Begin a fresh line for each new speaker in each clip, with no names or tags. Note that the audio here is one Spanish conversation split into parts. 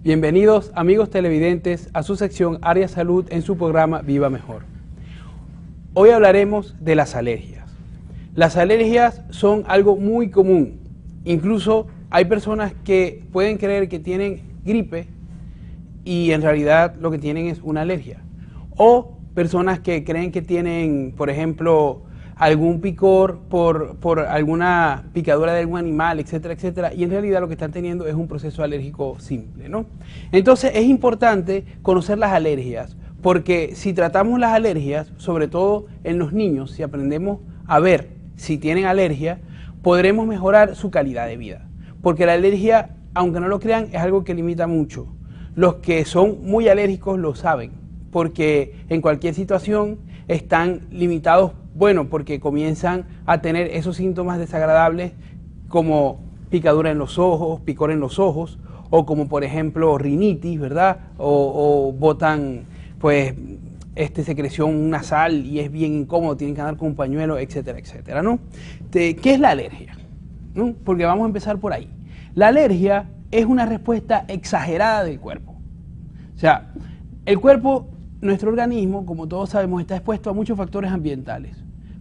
Bienvenidos, amigos televidentes, a su sección Área Salud en su programa Viva Mejor. Hoy hablaremos de las alergias. Las alergias son algo muy común. Incluso hay personas que pueden creer que tienen gripe y en realidad lo que tienen es una alergia. O personas que creen que tienen, por ejemplo, algún picor por alguna picadura de algún animal, etcétera, etcétera, y en realidad lo que están teniendo es un proceso alérgico simple, ¿no? Entonces es importante conocer las alergias, porque si tratamos las alergias, sobre todo en los niños, si aprendemos a ver si tienen alergia, podremos mejorar su calidad de vida, porque la alergia, aunque no lo crean, es algo que limita mucho. Los que son muy alérgicos lo saben, porque en cualquier situación están limitados, bueno, porque comienzan a tener esos síntomas desagradables como picadura en los ojos, picor en los ojos, o como por ejemplo rinitis, ¿verdad? O botan pues secreción nasal y es bien incómodo, tienen que andar con un pañuelo, etcétera, etcétera, ¿no? ¿Qué es la alergia? ¿No? Porque vamos a empezar por ahí. La alergia es una respuesta exagerada del cuerpo. O sea, el cuerpo, nuestro organismo, como todos sabemos, está expuesto a muchos factores ambientales.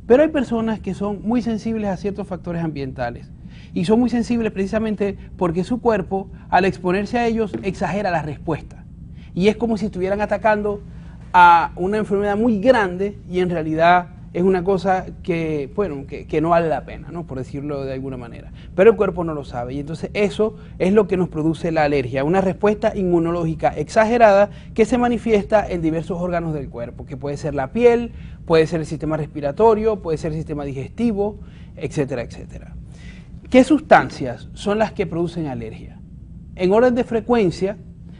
Pero hay personas que son muy sensibles a ciertos factores ambientales. Y son muy sensibles precisamente porque su cuerpo, al exponerse a ellos, exagera la respuesta. Y es como si estuvieran atacando a una enfermedad muy grande y en realidad es una cosa que, bueno, que no vale la pena, ¿no? Por decirlo de alguna manera. Pero el cuerpo no lo sabe y entonces eso es lo que nos produce la alergia, una respuesta inmunológica exagerada que se manifiesta en diversos órganos del cuerpo, que puede ser la piel, puede ser el sistema respiratorio, puede ser el sistema digestivo, etcétera, etcétera. ¿Qué sustancias son las que producen alergia? En orden de frecuencia,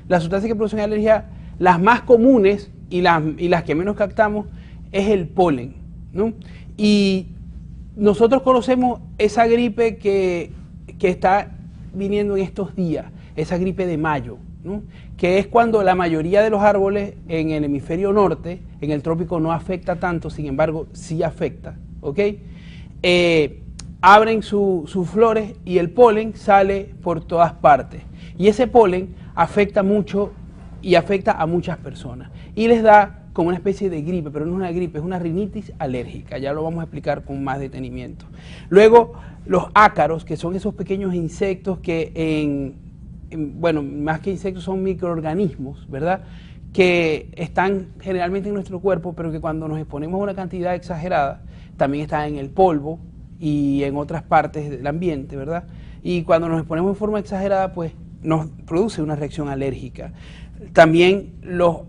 las sustancias que producen alergia, las más comunes y las que menos captamos es el polen, ¿no? Y nosotros conocemos esa gripe que está viniendo en estos días, esa gripe de mayo, ¿no? Que es cuando la mayoría de los árboles en el hemisferio norte, en el trópico no afecta tanto, sin embargo sí afecta, ¿ok? Abren sus flores y el polen sale por todas partes. Y ese polen afecta mucho y afecta a muchas personas. Y les da como una especie de gripe, pero no es una gripe, es una rinitis alérgica. Ya lo vamos a explicar con más detenimiento. Luego, los ácaros, que son esos pequeños insectos que bueno, más que insectos son microorganismos, ¿verdad? Que están generalmente en nuestro cuerpo, pero que cuando nos exponemos a una cantidad exagerada, también están en el polvo y en otras partes del ambiente, ¿verdad? Y cuando nos exponemos en forma exagerada, pues nos produce una reacción alérgica. También los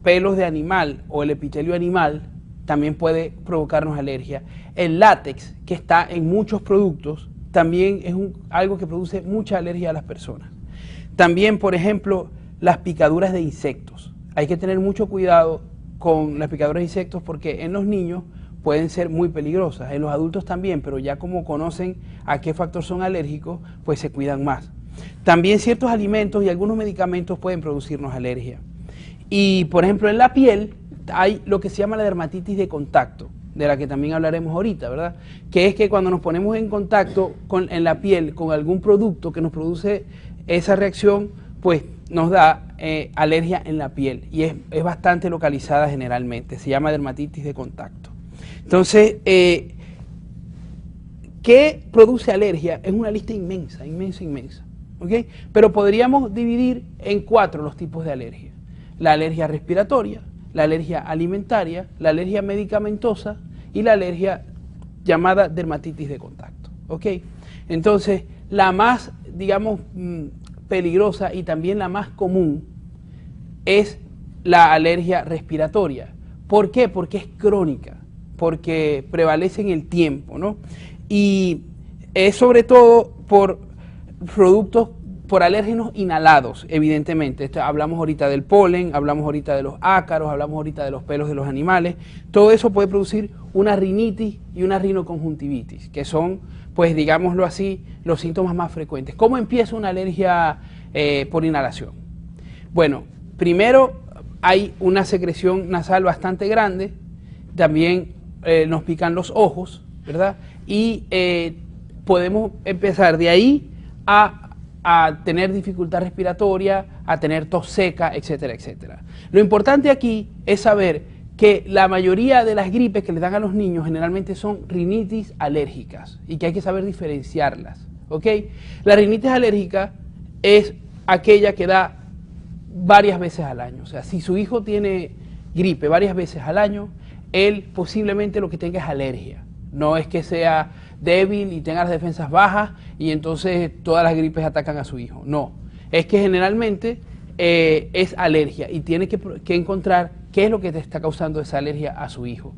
pelos de animal o el epitelio animal también puede provocarnos alergia. El látex, que está en muchos productos, también es algo que produce mucha alergia a las personas. También, por ejemplo, las picaduras de insectos. Hay que tener mucho cuidado con las picaduras de insectos porque en los niños pueden ser muy peligrosas, en los adultos también, pero ya como conocen a qué factor son alérgicos, pues se cuidan más. También ciertos alimentos y algunos medicamentos pueden producirnos alergia. Y, por ejemplo, en la piel hay lo que se llama la dermatitis de contacto, de la que también hablaremos ahorita, ¿verdad? Que es que cuando nos ponemos en contacto en la piel con algún producto que nos produce esa reacción, pues nos da alergia en la piel y es bastante localizada generalmente, se llama dermatitis de contacto. Entonces, ¿qué produce alergia? Es una lista inmensa, inmensa, inmensa, ¿ok? Pero podríamos dividir en 4 los tipos de alergia. La alergia respiratoria, la alergia alimentaria, la alergia medicamentosa y la alergia llamada dermatitis de contacto, ¿ok? Entonces, la más, digamos, peligrosa y también la más común es la alergia respiratoria. ¿Por qué? Porque es crónica, porque prevalece en el tiempo, ¿no? Y es sobre todo por productos, por alérgenos inhalados, evidentemente. Hablamos ahorita del polen, hablamos ahorita de los ácaros, hablamos ahorita de los pelos de los animales. Todo eso puede producir una rinitis y una rinoconjuntivitis, que son, pues digámoslo así, los síntomas más frecuentes. ¿Cómo empieza una alergia por inhalación? Bueno, primero hay una secreción nasal bastante grande, también nos pican los ojos, ¿verdad? Y podemos empezar de ahí a a tener dificultad respiratoria, a tener tos seca, etcétera, etcétera. Lo importante aquí es saber que la mayoría de las gripes que le dan a los niños generalmente son rinitis alérgicas y que hay que saber diferenciarlas, ¿ok? La rinitis alérgica es aquella que da varias veces al año. O sea, si su hijo tiene gripe varias veces al año, él posiblemente lo que tenga es alergia. No es que sea débil y tenga las defensas bajas y entonces todas las gripes atacan a su hijo. No, es que generalmente es alergia y tiene que encontrar qué es lo que te está causando esa alergia a su hijo.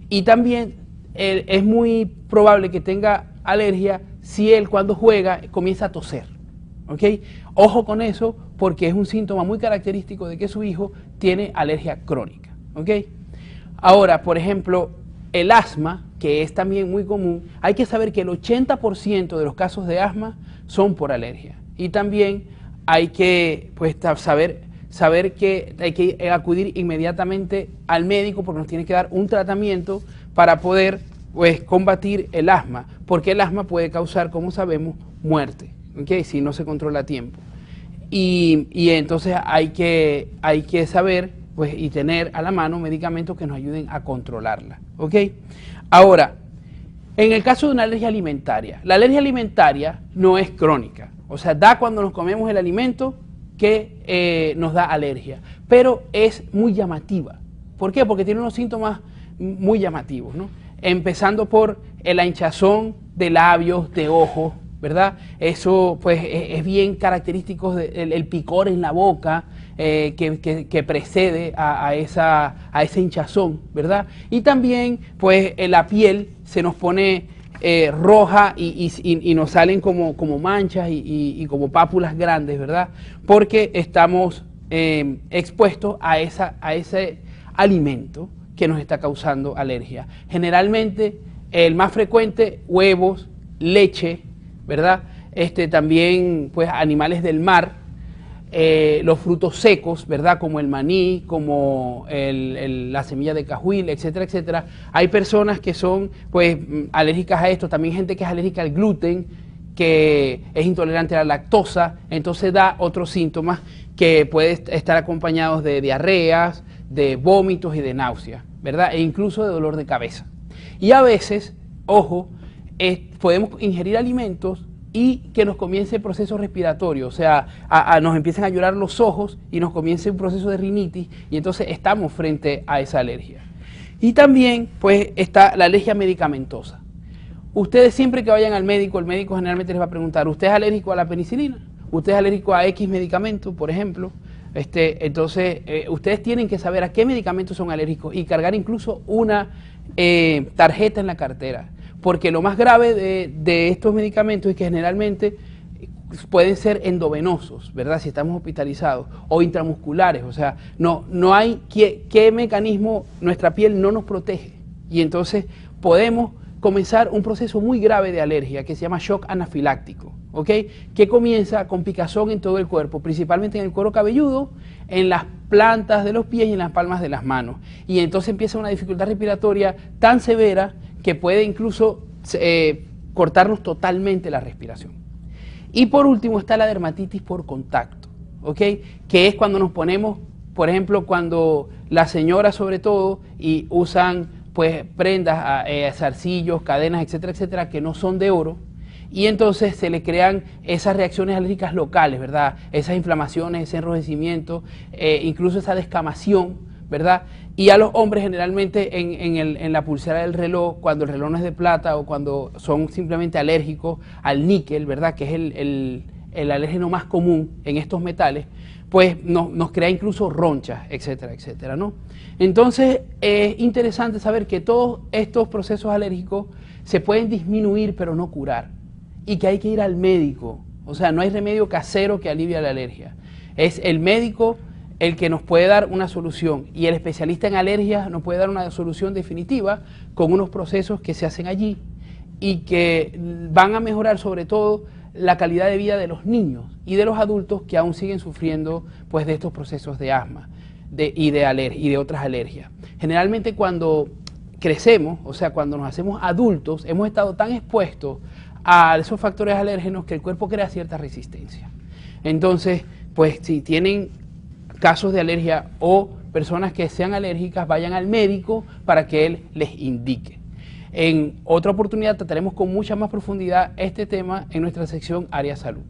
Y también es muy probable que tenga alergia si él cuando juega comienza a toser. ¿Ok? Ojo con eso porque es un síntoma muy característico de que su hijo tiene alergia crónica. ¿Ok? Ahora, por ejemplo, el asma, que es también muy común, hay que saber que el 80% de los casos de asma son por alergia. Y también hay que saber que hay que acudir inmediatamente al médico porque nos tiene que dar un tratamiento para poder combatir el asma, porque el asma puede causar, como sabemos, muerte, ¿okay? Si no se controla a tiempo. Y entonces hay que saber y tener a la mano medicamentos que nos ayuden a controlarla, ¿ok? Ahora, en el caso de una alergia alimentaria, la alergia alimentaria no es crónica, o sea, da cuando nos comemos el alimento que nos da alergia, pero es muy llamativa. ¿Por qué? Porque tiene unos síntomas muy llamativos, ¿no? Empezando por la hinchazón de labios, de ojos, ¿verdad? Eso pues es bien característico del picor en la boca que precede a esa hinchazón, ¿verdad? Y también pues la piel se nos pone roja y nos salen como manchas y como pápulas grandes, ¿verdad? Porque estamos expuestos a ese alimento que nos está causando alergia. Generalmente el más frecuente, huevos, leche, ¿verdad? También pues animales del mar, los frutos secos, ¿verdad? Como el maní, como la semilla de cajuil, etcétera, etcétera. Hay personas que son pues alérgicas a esto, también gente que es alérgica al gluten, que es intolerante a la lactosa, entonces da otros síntomas que pueden estar acompañados de diarreas, de vómitos y de náuseas, ¿verdad? E incluso de dolor de cabeza. Y a veces, ojo, podemos ingerir alimentos y que nos comience el proceso respiratorio, o sea, nos empiezan a llorar los ojos y nos comience un proceso de rinitis y entonces estamos frente a esa alergia. Y también pues está la alergia medicamentosa. Ustedes siempre que vayan al médico, el médico generalmente les va a preguntar, ¿usted es alérgico a la penicilina? ¿Usted es alérgico a X medicamento, por ejemplo? Entonces, ustedes tienen que saber a qué medicamentos son alérgicos y cargar incluso una tarjeta en la cartera. Porque lo más grave de estos medicamentos es que generalmente pueden ser endovenosos, ¿verdad? Si estamos hospitalizados, o intramusculares, o sea, no hay qué mecanismo nuestra piel no nos protege. Y entonces podemos comenzar un proceso muy grave de alergia que se llama shock anafiláctico, ¿ok? Que comienza con picazón en todo el cuerpo, principalmente en el cuero cabelludo, en las plantas de los pies y en las palmas de las manos. Y entonces empieza una dificultad respiratoria tan severa que puede incluso cortarnos totalmente la respiración. Y por último está la dermatitis por contacto, ¿ok? Que es cuando nos ponemos, por ejemplo, cuando las señoras sobre todo y usan pues prendas, zarcillos, cadenas, etcétera, etcétera, que no son de oro, y entonces se le crean esas reacciones alérgicas locales, ¿verdad? Esas inflamaciones, ese enrojecimiento, incluso esa descamación, ¿verdad? Y a los hombres generalmente en la pulsera del reloj, cuando el reloj no es de plata o cuando son simplemente alérgicos al níquel, ¿verdad? Que es el alérgeno más común en estos metales, pues nos crea incluso ronchas, etcétera, etcétera, ¿no? Entonces es interesante saber que todos estos procesos alérgicos se pueden disminuir pero no curar y que hay que ir al médico, o sea, no hay remedio casero que alivie la alergia, es el médico el que nos puede dar una solución y el especialista en alergias nos puede dar una solución definitiva con unos procesos que se hacen allí y que van a mejorar sobre todo la calidad de vida de los niños y de los adultos que aún siguen sufriendo pues de estos procesos de asma y de otras alergias. Generalmente cuando crecemos, o sea, cuando nos hacemos adultos, hemos estado tan expuestos a esos factores alérgenos que el cuerpo crea cierta resistencia. Entonces, pues si tienen casos de alergia o personas que sean alérgicas, vayan al médico para que él les indique. En otra oportunidad trataremos con mucha más profundidad este tema en nuestra sección Área Salud.